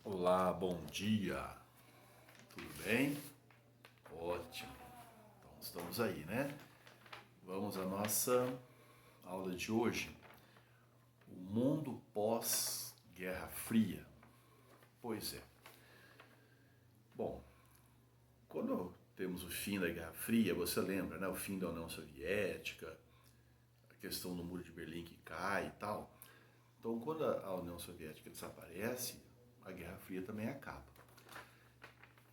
Olá, bom dia. Tudo bem? Ótimo. Então estamos aí, né? Vamos à nossa aula de hoje. O mundo pós-Guerra Fria. Pois é. Bom, quando temos o fim da Guerra Fria, você lembra, né? O fim da União Soviética, a questão do Muro de Berlim que cai e tal. Então, quando a União Soviética desaparece, a Guerra Fria também acaba.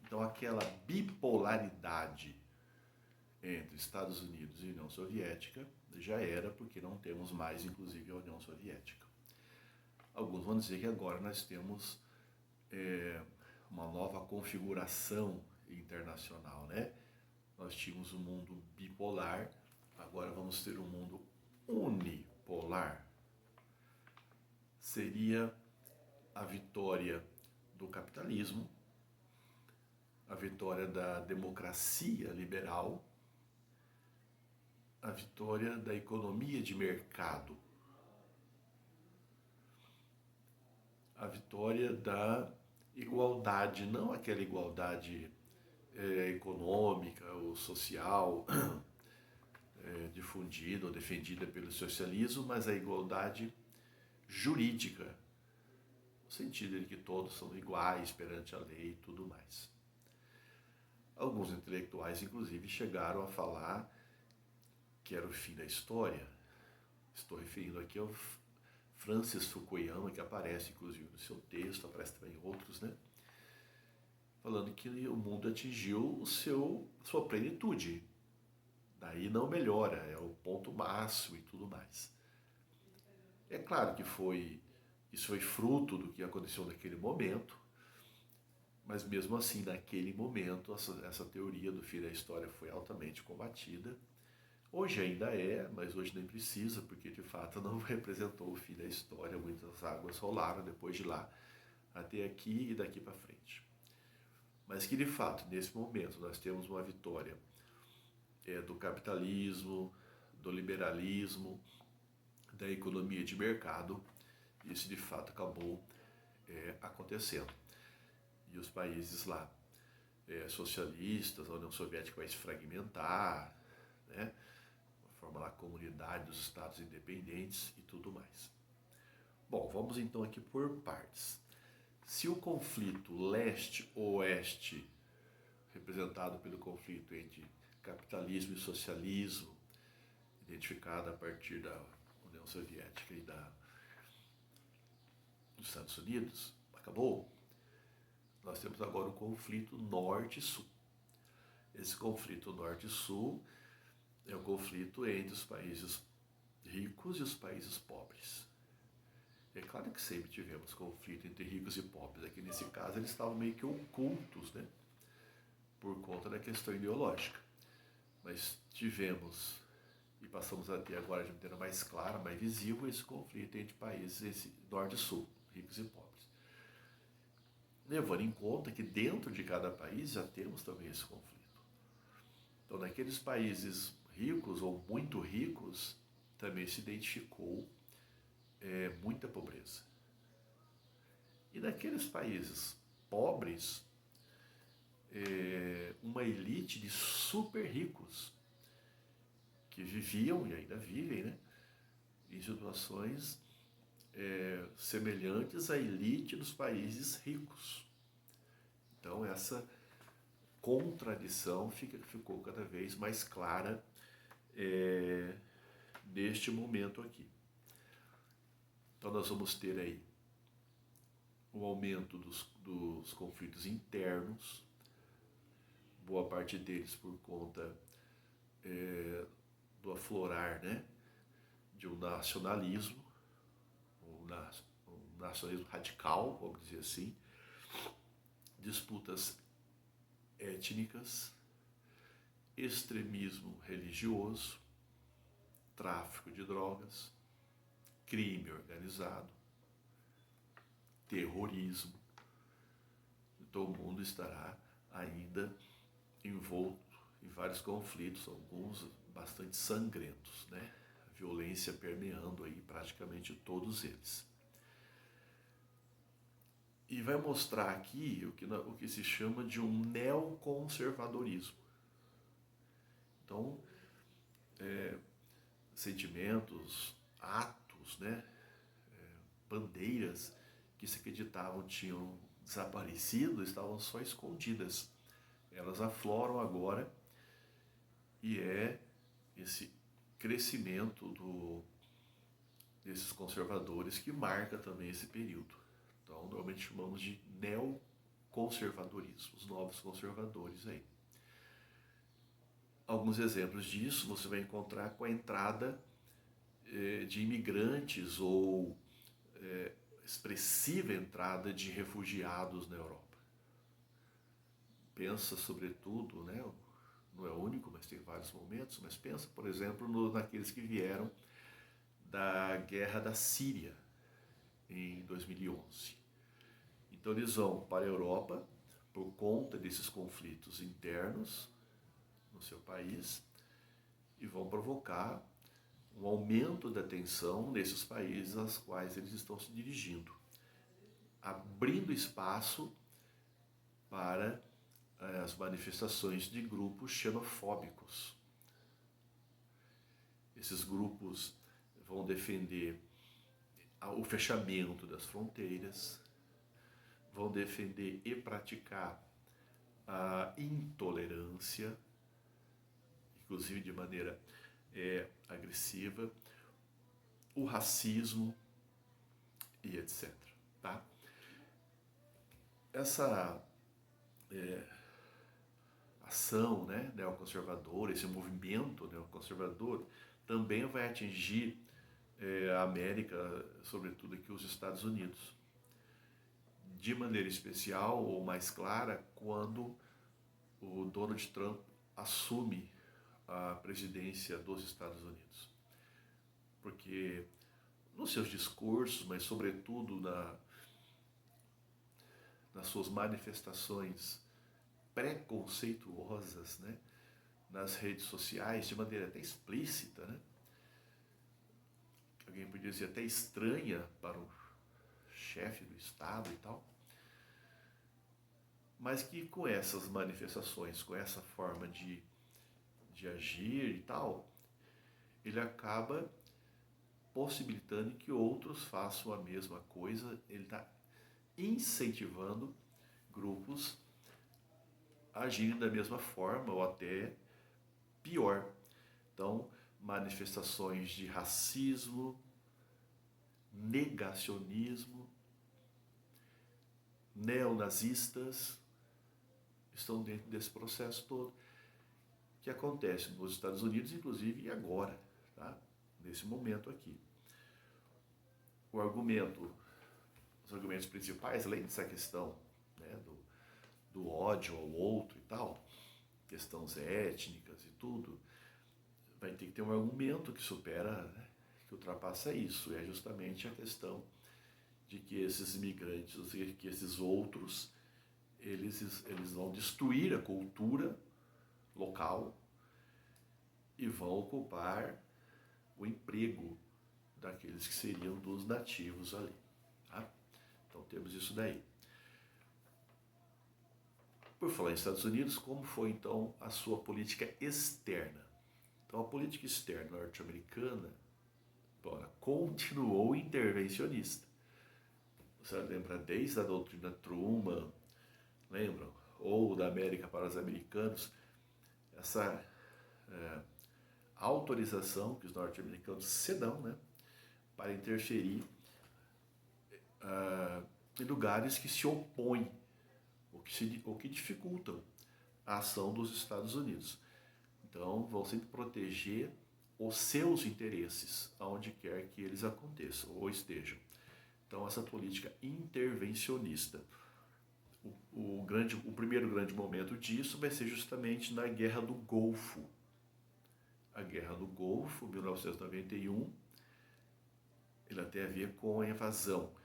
Então, aquela bipolaridade entre Estados Unidos e União Soviética já era, porque não temos mais, inclusive, a União Soviética. Alguns vão dizer que agora nós temos uma nova configuração internacional, né? Nós tínhamos um mundo bipolar, agora vamos ter um mundo unipolar. Seria a vitória do capitalismo, a vitória da democracia liberal, a vitória da economia de mercado, a vitória da igualdade, não aquela igualdade econômica ou social difundida ou defendida pelo socialismo, mas a igualdade jurídica, no sentido de que todos são iguais perante a lei e tudo mais. Alguns intelectuais, inclusive, chegaram a falar que era o fim da história. Estou referindo aqui ao Francis Fukuyama, que aparece inclusive no seu texto, aparece também em outros, né? Falando que o mundo atingiu sua plenitude. Daí não melhora, é o ponto máximo e tudo mais. É claro que isso foi fruto do que aconteceu naquele momento, mas mesmo assim, naquele momento, essa teoria do fim da história foi altamente combatida. Hoje ainda é, mas hoje nem precisa, porque de fato não representou o fim da história. Muitas águas rolaram depois de lá até aqui e daqui para frente. Mas que de fato, nesse momento, nós temos uma vitória do capitalismo, do liberalismo, da economia de mercado. Isso de fato acabou acontecendo. E os países lá socialistas, a União Soviética vai se fragmentar, né? Forma lá a comunidade dos estados independentes e tudo mais. Bom, vamos então aqui por partes. Se o conflito leste-oeste, representado pelo conflito entre capitalismo e socialismo, identificado a partir da União Soviética e dos Estados Unidos, acabou, nós temos agora o conflito norte-sul. Esse conflito norte-sul é o conflito entre os países ricos e os países pobres. É claro que sempre tivemos conflito entre ricos e pobres. Aqui nesse caso eles estavam meio que ocultos, né? Por conta da questão ideológica. Mas tivemos, e passamos a ter agora de maneira mais clara, mais visível, esse conflito entre países esse norte e sul, ricos e pobres. Levando em conta que dentro de cada país já temos também esse conflito. Então, naqueles países ricos ou muito ricos, também se identificou muita pobreza. E naqueles países pobres, uma elite de super ricos que viviam e ainda vivem, né, em situações semelhantes à elite dos países ricos. Então essa contradição ficou cada vez mais clara neste momento aqui. Então nós vamos ter aí o aumento dos conflitos internos, boa parte deles por conta do aflorar, né, de um nacionalismo, um nacionalismo radical, vamos dizer assim, disputas étnicas, extremismo religioso, tráfico de drogas, crime organizado, terrorismo. Então o mundo estará ainda envolto em vários conflitos, alguns bastante sangrentos, né? A violência permeando aí praticamente todos eles. e vai mostrar aqui o que se chama de um neoconservadorismo. Então, sentimentos, atos, né, bandeiras que se acreditavam tinham desaparecido, estavam só escondidas. Elas afloram agora e é esse crescimento desses conservadores que marca também esse período. Então, normalmente chamamos de neoconservadorismo, os novos conservadores aí. Alguns exemplos disso você vai encontrar com a entrada de imigrantes ou expressiva entrada de refugiados na Europa. Pensa sobretudo, né, não é o único, mas tem vários momentos, mas pensa, por exemplo, naqueles que vieram da guerra da Síria em 2011. Então eles vão para a Europa por conta desses conflitos internos no seu país e vão provocar um aumento da tensão nesses países aos quais eles estão se dirigindo, abrindo espaço para as manifestações de grupos xenofóbicos. Esses grupos vão defender o fechamento das fronteiras, vão defender e praticar a intolerância, inclusive de maneira agressiva, o racismo e etc. Tá? Essa ação, né, neoconservadora, esse movimento neoconservador, também vai atingir a América, sobretudo aqui os Estados Unidos, de maneira especial ou mais clara quando o Donald Trump assume a presidência dos Estados Unidos. Porque nos seus discursos, mas sobretudo nas suas manifestações preconceituosas, né, nas redes sociais, de maneira até explícita, né, alguém podia dizer até estranha para o chefe do Estado e tal, mas que com essas manifestações, com essa forma de agir e tal, ele acaba possibilitando que outros façam a mesma coisa, ele está incentivando grupos a agirem da mesma forma ou até pior. Então, manifestações de racismo, negacionismo, neonazistas estão dentro desse processo todo que acontece nos Estados Unidos, inclusive e agora, tá? Nesse momento aqui. Os argumentos principais, além dessa questão, né, do ódio ao outro e tal, questões étnicas e tudo, vai ter que ter um argumento que supera, né, que ultrapassa isso. É justamente a questão de que esses imigrantes, que esses outros, eles vão destruir a cultura local e vão ocupar o emprego daqueles que seriam dos nativos ali. Tá? Então temos isso daí. Por falar em Estados Unidos, como foi então a sua política externa? Então a política externa norte-americana continuou intervencionista. Você lembra desde a doutrina Truman, lembram? Ou da América para os americanos, essa autorização que os norte-americanos se dão, né, para interferir em lugares que se opõem ou que dificultam a ação dos Estados Unidos. Então, vão sempre proteger os seus interesses, aonde quer que eles aconteçam ou estejam. Então, essa política intervencionista. O primeiro grande momento disso vai ser justamente na Guerra do Golfo. A Guerra do Golfo, 1991, ela tem a ver com a invasão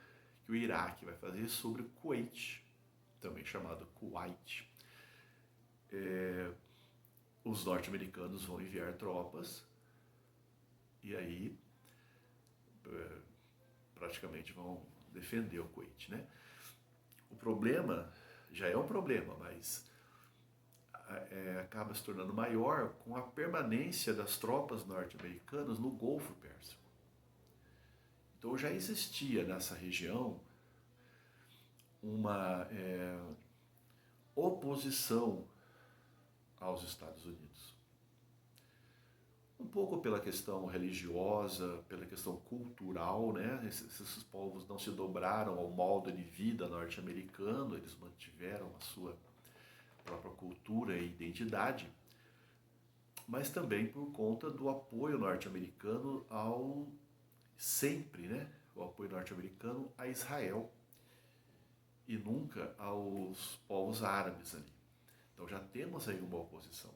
que o Iraque vai fazer sobre o Kuwait, também chamado Kuwait. Os norte-americanos vão enviar tropas e aí praticamente vão defender o Kuwait, né? O problema já é um problema, mas acaba se tornando maior com a permanência das tropas norte-americanas no Golfo Pérsico. Então já existia nessa região uma oposição aos Estados Unidos. Um pouco pela questão religiosa, pela questão cultural, né? Esses povos não se dobraram ao modo de vida norte-americano, eles mantiveram a sua própria cultura e identidade, mas também por conta do apoio norte-americano sempre, né? O apoio norte-americano a Israel e nunca aos povos árabes ali. Então já temos aí uma oposição.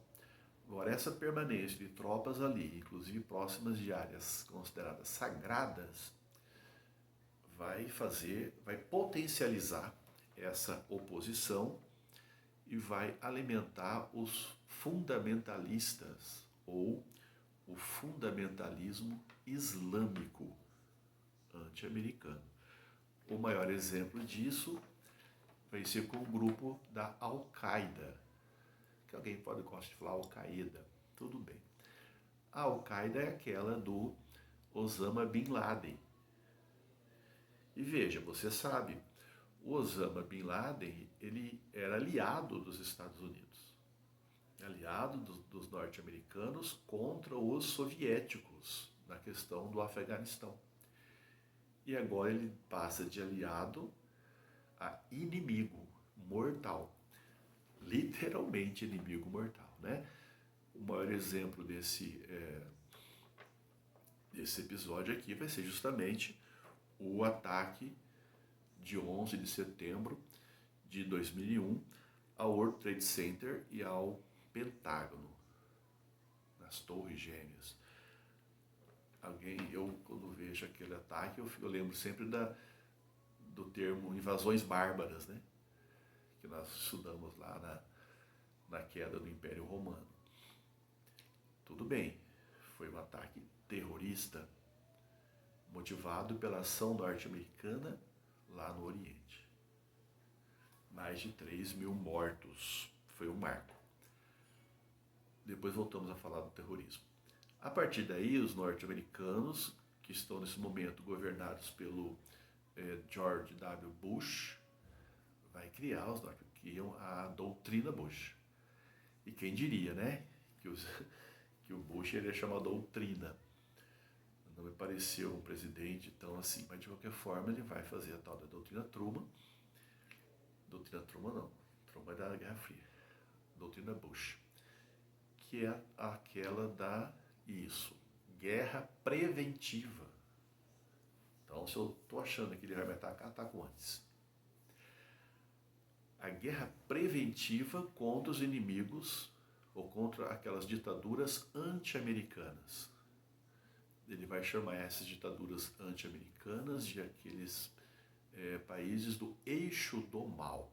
Agora, essa permanência de tropas ali, inclusive próximas de áreas consideradas sagradas, vai potencializar essa oposição e vai alimentar os fundamentalistas ou o fundamentalismo islâmico anti-americano. O maior exemplo disso vai ser com o grupo da Al-Qaeda, que alguém gosta de falar Al-Qaeda, tudo bem. A Al-Qaeda é aquela do Osama Bin Laden. E veja, você sabe, o Osama Bin Laden, ele era aliado dos Estados Unidos, aliado dos norte-americanos contra os soviéticos na questão do Afeganistão. E agora ele passa de aliado a inimigo mortal, literalmente inimigo mortal, né? O maior exemplo desse episódio aqui vai ser justamente o ataque de 11 de setembro de 2001 ao World Trade Center e ao Pentágono, nas Torres Gêmeas. Eu quando vejo aquele ataque, eu lembro sempre do termo invasões bárbaras, né? Que nós estudamos lá na queda do Império Romano. Tudo bem, foi um ataque terrorista motivado pela ação norte-americana lá no Oriente. Mais de 3.000 mortos, foi um marco. Depois voltamos a falar do terrorismo. A partir daí, os norte-americanos, que estão nesse momento governados pelo George W. Bush, vai criam a doutrina Bush. E quem diria, né, que o Bush ia chamar doutrina. Não me pareceu um presidente tão assim, mas de qualquer forma ele vai fazer a tal da doutrina Truman. Doutrina Truman não, Truman é da Guerra Fria. Doutrina Bush, que é aquela guerra preventiva. Então, se eu estou achando que ele vai me atacar, ataco antes. A guerra preventiva contra os inimigos ou contra aquelas ditaduras anti-americanas. Ele vai chamar essas ditaduras anti-americanas de aqueles países do eixo do mal.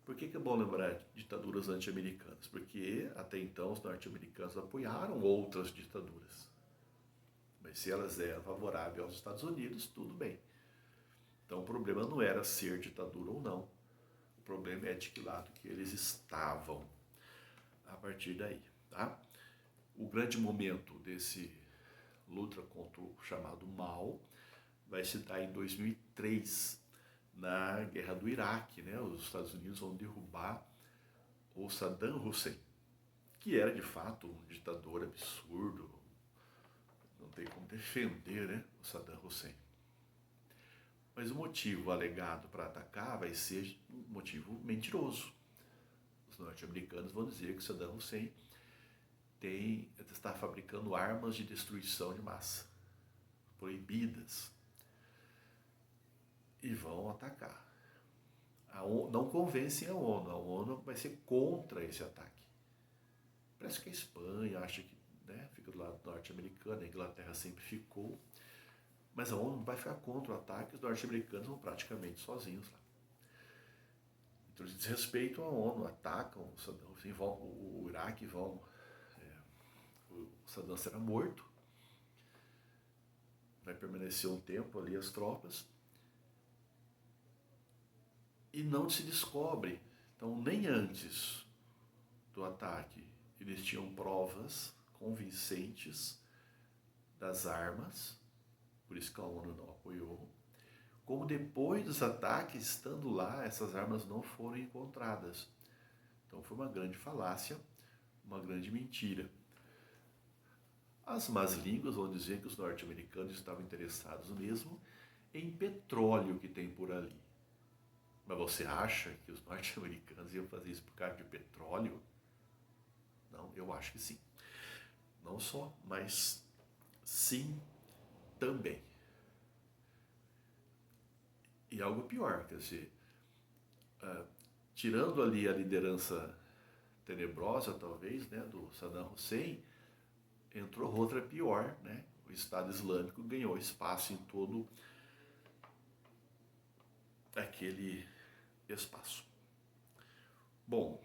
Por que é bom lembrar ditaduras anti-americanas? Porque até então os norte-americanos apoiaram outras ditaduras. Mas se elas eram favoráveis aos Estados Unidos, tudo bem. Então o problema não era ser ditadura ou não. O problema é de que lado que eles estavam a partir daí, tá? O grande momento desse luta contra o chamado mal vai se dar em 2003, na guerra do Iraque, né? Os Estados Unidos vão derrubar o Saddam Hussein, que era de fato um ditador absurdo, não tem como defender, né, o Saddam Hussein. Mas o motivo alegado para atacar vai ser um motivo mentiroso. Os norte-americanos vão dizer que o Saddam Hussein está fabricando armas de destruição de massa, proibidas, e vão atacar. Não convencem a ONU vai ser contra esse ataque. Parece que a Espanha acha que, né, fica do lado norte-americano, a Inglaterra sempre ficou, mas a ONU vai ficar contra o ataque, os norte-americanos vão praticamente sozinhos lá. Então eles desrespeitam a ONU, atacam o Saddam Hussein, o Iraque, o Saddam será morto, vai permanecer um tempo ali as tropas, e não se descobre. Então, nem antes do ataque eles tinham provas convincentes das armas, por isso que a ONU não apoiou. Como depois dos ataques, estando lá, essas armas não foram encontradas. Então foi uma grande falácia, uma grande mentira. As más línguas vão dizer que os norte-americanos estavam interessados mesmo em petróleo que tem por ali. Mas você acha que os norte-americanos iam fazer isso por causa de petróleo? Não, eu acho que sim. Não só, mas sim também. E algo pior, quer dizer, tirando ali a liderança tenebrosa, talvez, né, do Saddam Hussein, entrou outra pior, né? O Estado Islâmico ganhou espaço em todo aquele espaço. Bom,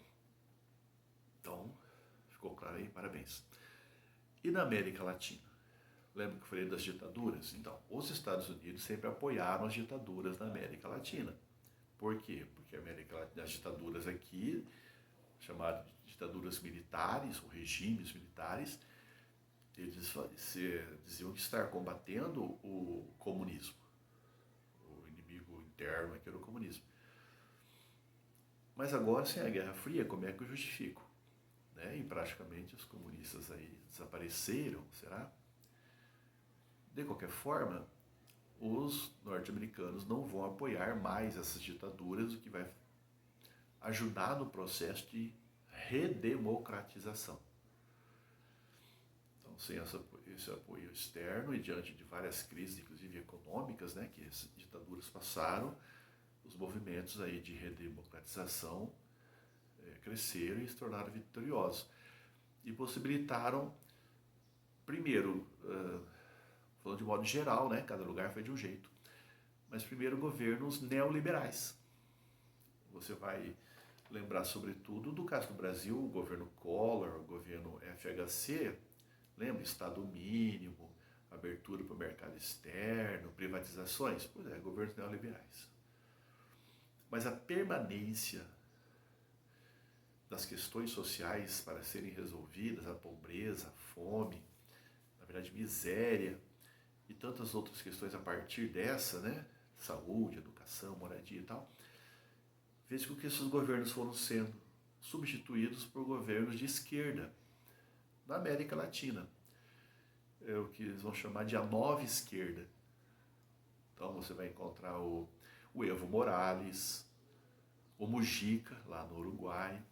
então, ficou claro aí? Parabéns. E na América Latina? Lembra que eu falei das ditaduras? Então, os Estados Unidos sempre apoiaram as ditaduras na América Latina. Por quê? Porque as ditaduras aqui, chamadas de ditaduras militares, ou regimes militares, eles diziam que estar combatendo o comunismo. O inimigo interno aqui era o comunismo. Mas agora, sem a Guerra Fria, como é que eu justifico? Né? E praticamente os comunistas aí desapareceram, será? De qualquer forma, os norte-americanos não vão apoiar mais essas ditaduras, o que vai ajudar no processo de redemocratização. Então, sem esse apoio externo e diante de várias crises, inclusive econômicas, né, que as ditaduras passaram, os movimentos aí de redemocratização cresceram e se tornaram vitoriosos. E possibilitaram, primeiro, falando de modo geral, né, cada lugar foi de um jeito, mas primeiro governos neoliberais. Você vai lembrar sobretudo do caso do Brasil, o governo Collor, o governo FHC, lembra? Estado mínimo, abertura para o mercado externo, privatizações, pois é, governos neoliberais. Mas a permanência das questões sociais para serem resolvidas, a pobreza, a fome, na verdade miséria e tantas outras questões a partir dessa, né? Saúde, educação, moradia e tal, fez com que esses governos foram sendo substituídos por governos de esquerda na América Latina. É o que eles vão chamar de a nova esquerda. Então você vai encontrar o Evo Morales, o Mujica, lá no Uruguai,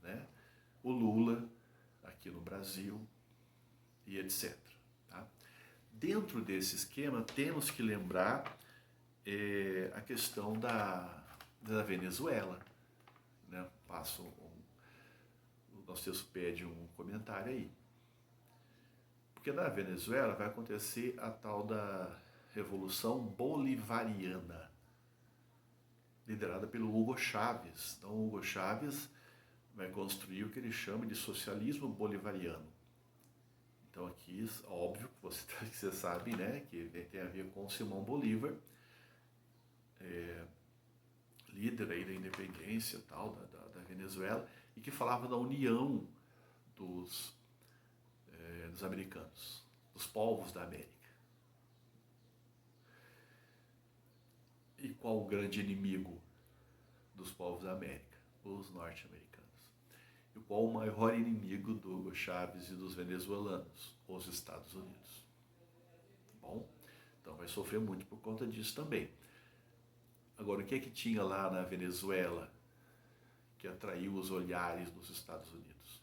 né? O Lula, aqui no Brasil, e etc. Tá? Dentro desse esquema, temos que lembrar a questão da Venezuela. Né? O nosso texto pede um comentário aí. Porque na Venezuela vai acontecer a tal da Revolução Bolivariana, liderada pelo Hugo Chávez. Então, o Hugo Chávez vai construir o que ele chama de socialismo bolivariano. Então, aqui, óbvio, você sabe, né, que tem a ver com Simão Bolívar, líder aí da independência tal, da Venezuela, e que falava da união dos americanos, dos povos da América. E qual o grande inimigo dos povos da América? Os norte-americanos. E qual o maior inimigo do Hugo Chávez e dos venezuelanos? Os Estados Unidos. Bom, então vai sofrer muito por conta disso também. Agora, o que é que tinha lá na Venezuela que atraiu os olhares dos Estados Unidos?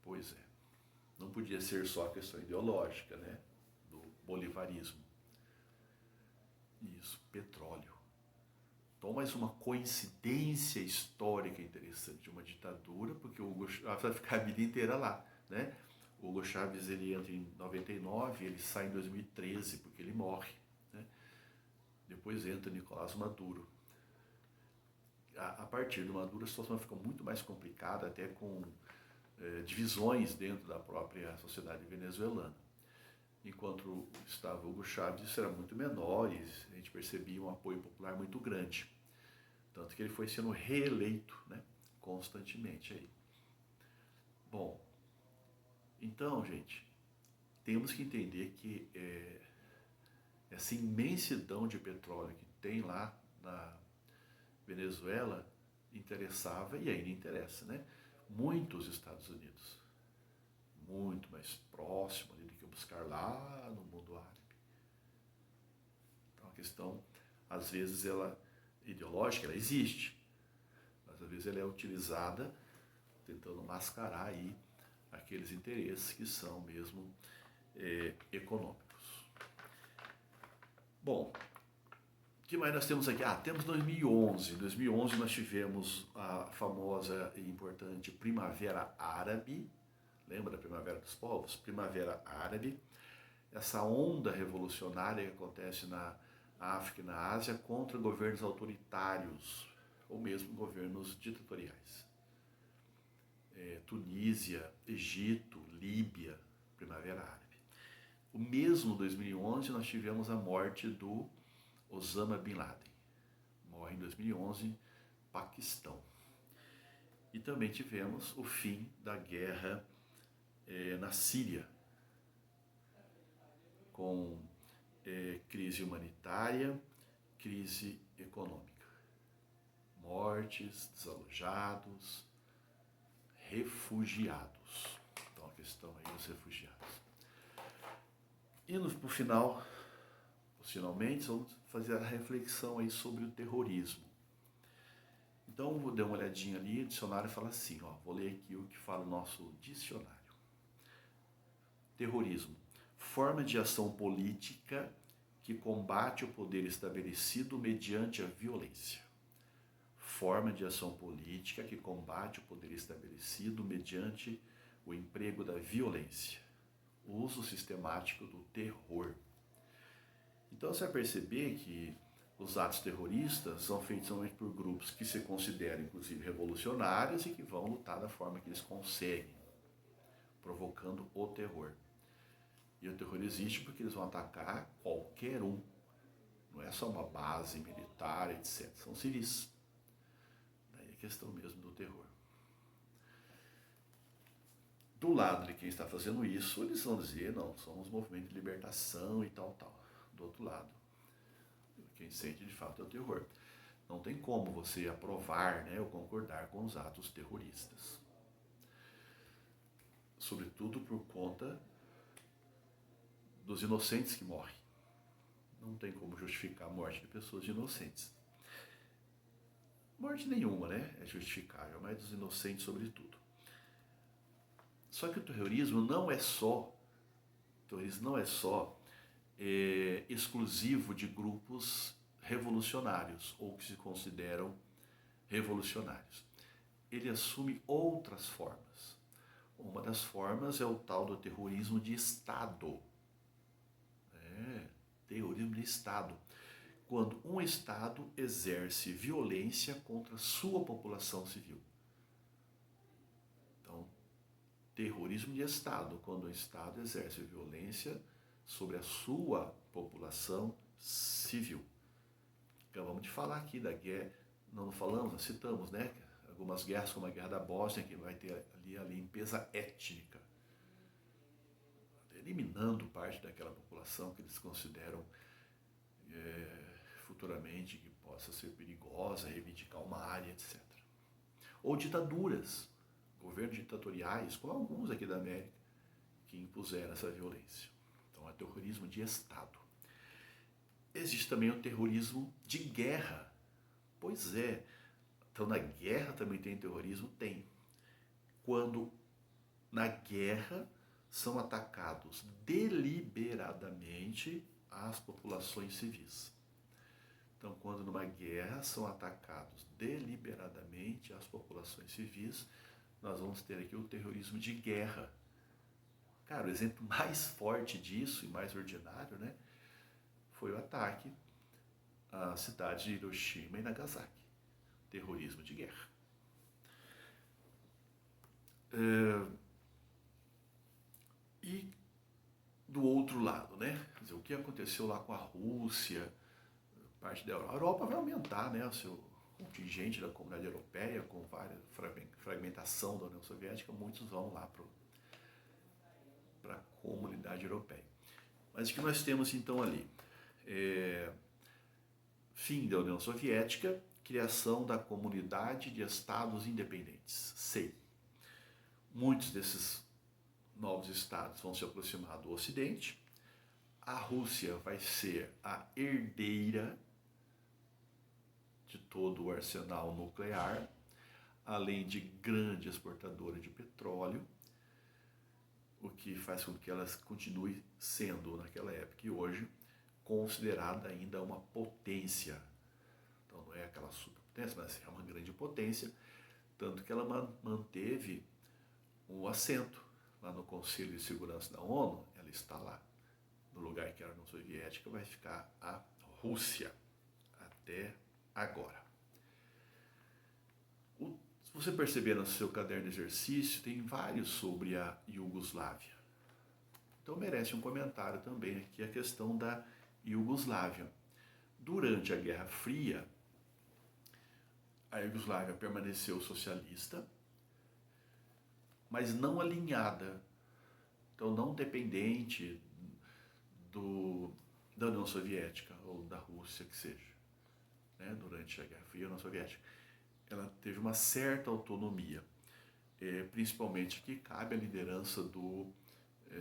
Pois é, não podia ser só a questão ideológica, né, do bolivarismo. Isso, petróleo. Então, mais uma coincidência histórica interessante de uma ditadura, porque o Hugo Chávez vai ficar a vida inteira lá, né? O Hugo Chávez, ele entra em 99, ele sai em 2013, porque ele morre, né? Depois entra Nicolás Maduro. A partir do Maduro, a situação fica muito mais complicada, até com divisões dentro da própria sociedade venezuelana. enquanto estava Hugo Chávez, isso era muito menor e a gente percebia um apoio popular muito grande. Tanto que ele foi sendo reeleito, né, constantemente aí. Bom, então, gente, temos que entender que essa imensidão de petróleo que tem lá na Venezuela interessava e ainda interessa, né? Muito os Estados Unidos, muito mais próximo ali do que buscar lá no mundo árabe. Então a questão, às vezes, ela ideológica, ela existe, mas às vezes ela é utilizada tentando mascarar aí aqueles interesses que são mesmo econômicos. Bom, o que mais nós temos aqui? Temos 2011. Em 2011 nós tivemos a famosa e importante Primavera Árabe. Lembra da Primavera dos Povos? Primavera Árabe. Essa onda revolucionária que acontece na África e na Ásia contra governos autoritários ou mesmo governos ditatoriais. Tunísia, Egito, Líbia, Primavera Árabe. O mesmo 2011 nós tivemos a morte do Osama Bin Laden. Morre em 2011, Paquistão. E também tivemos o fim da guerra na Síria, com crise humanitária, crise econômica. Mortes, desalojados, refugiados. Então a questão aí dos refugiados. Indo para o final, finalmente, vamos fazer a reflexão aí sobre o terrorismo. Então, vou dar uma olhadinha ali, o dicionário fala assim, vou ler aqui o que fala o nosso dicionário. Terrorismo, forma de ação política que combate o poder estabelecido mediante a violência. Forma de ação política que combate o poder estabelecido mediante o emprego da violência. Uso sistemático do terror. Então você vai perceber que os atos terroristas são feitos somente por grupos que se consideram, inclusive, revolucionários e que vão lutar da forma que eles conseguem, provocando o terror. E o terror existe porque eles vão atacar qualquer um. Não é só uma base militar, etc. São civis. Daí a questão mesmo do terror. Do lado de quem está fazendo isso, eles vão dizer, não, somos movimento de libertação e tal. Do outro lado, quem sente de fato é o terror. Não tem como você aprovar, ou concordar com os atos terroristas. Sobretudo por conta dos inocentes que morrem. Não tem como justificar a morte de pessoas inocentes. Morte nenhuma, é justificável, mas dos inocentes sobretudo. Só que o terrorismo não é só exclusivo de grupos revolucionários ou que se consideram revolucionários. Ele assume outras formas. Uma das formas é o tal do terrorismo de Estado. Terrorismo de Estado. Quando um Estado exerce violência contra a sua população civil. Então, terrorismo de Estado, quando o Estado exerce violência sobre a sua população civil. Acabamos de falar aqui da guerra, não falamos, nós citamos, algumas guerras, como a Guerra da Bósnia, que vai ter ali a limpeza étnica, eliminando parte daquela população que eles consideram futuramente que possa ser perigosa, reivindicar uma área, etc. Ou ditaduras, governos ditatoriais, como alguns aqui da América, que impuseram essa violência. Então é terrorismo de Estado. Existe também o terrorismo de guerra. Pois é. Então na guerra também tem terrorismo? Tem. Quando na guerra são atacados deliberadamente as populações civis. Então quando numa guerra são atacados deliberadamente as populações civis, nós vamos ter aqui o terrorismo de guerra. Cara, o exemplo mais forte disso e mais ordinário, foi o ataque à cidade de Hiroshima e Nagasaki. Terrorismo de guerra. E do outro lado, né? Quer dizer, o que aconteceu lá com a Rússia, parte da Europa. A Europa vai aumentar, né, o seu contingente da comunidade europeia, com várias fragmentação da União Soviética, muitos vão lá para a comunidade europeia. Mas o que nós temos então ali? Fim da União Soviética, criação da Comunidade de Estados Independentes, CEI. Muitos desses novos estados vão se aproximar do Ocidente. A Rússia vai ser a herdeira de todo o arsenal nuclear, além de grande exportadora de petróleo, o que faz com que ela continue sendo, naquela época e hoje, considerada ainda uma potência. Então não é aquela superpotência, mas é uma grande potência, tanto que ela manteve um assento lá no Conselho de Segurança da ONU. Ela está lá. No lugar que era a União Soviética vai ficar a Rússia até agora. Se você perceber no seu caderno de exercício, tem vários sobre a Iugoslávia. Então merece um comentário também aqui a questão da Iugoslávia. Durante a Guerra Fria, a Iugoslávia permaneceu socialista, mas não alinhada, então não dependente da União Soviética ou da Rússia, que seja. Né? Durante a Guerra Fria, a União Soviética, ela teve uma certa autonomia, principalmente que cabe a liderança do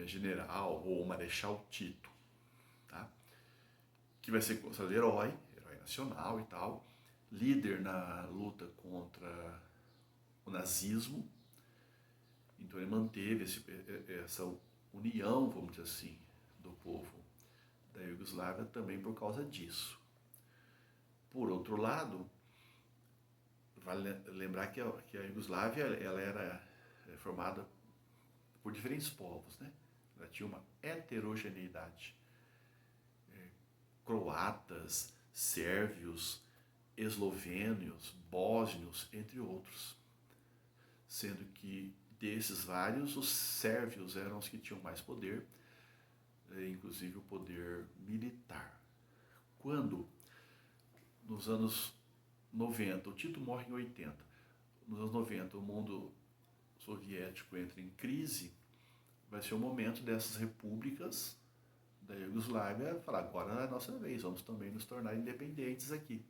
general ou marechal Tito, tá? Que vai ser considerado herói nacional e tal, líder na luta contra o nazismo. Então ele manteve essa união, vamos dizer assim, do povo da Iugoslávia também por causa disso. Por outro lado, vale lembrar que a Iugoslávia ela era formada por diferentes povos, né? Ela tinha uma heterogeneidade. Croatas, sérvios, eslovênios, bósnios, entre outros. Sendo que desses vários, os sérvios eram os que tinham mais poder, inclusive o poder militar. Quando, nos anos 90, o Tito morre em 80, nos anos 90 o mundo soviético entra em crise, vai ser o momento dessas repúblicas da Iugoslávia falar, agora é a nossa vez, vamos também nos tornar independentes aqui.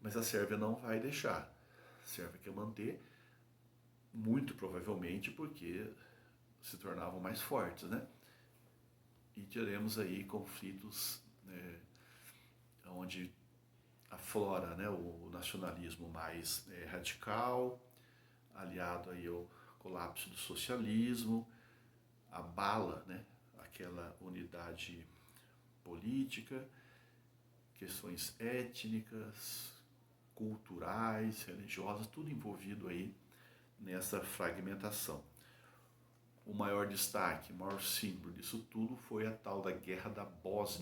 Mas a Sérvia não vai deixar. A Sérvia quer manter, muito provavelmente porque se tornavam mais fortes, né? E teremos aí conflitos onde aflora, né, o nacionalismo mais radical, aliado aí ao colapso do socialismo, abala, né, aquela unidade política, questões étnicas, culturais, religiosas, tudo envolvido aí nessa fragmentação. O maior destaque, o maior símbolo disso tudo foi a tal da Guerra da Bósnia,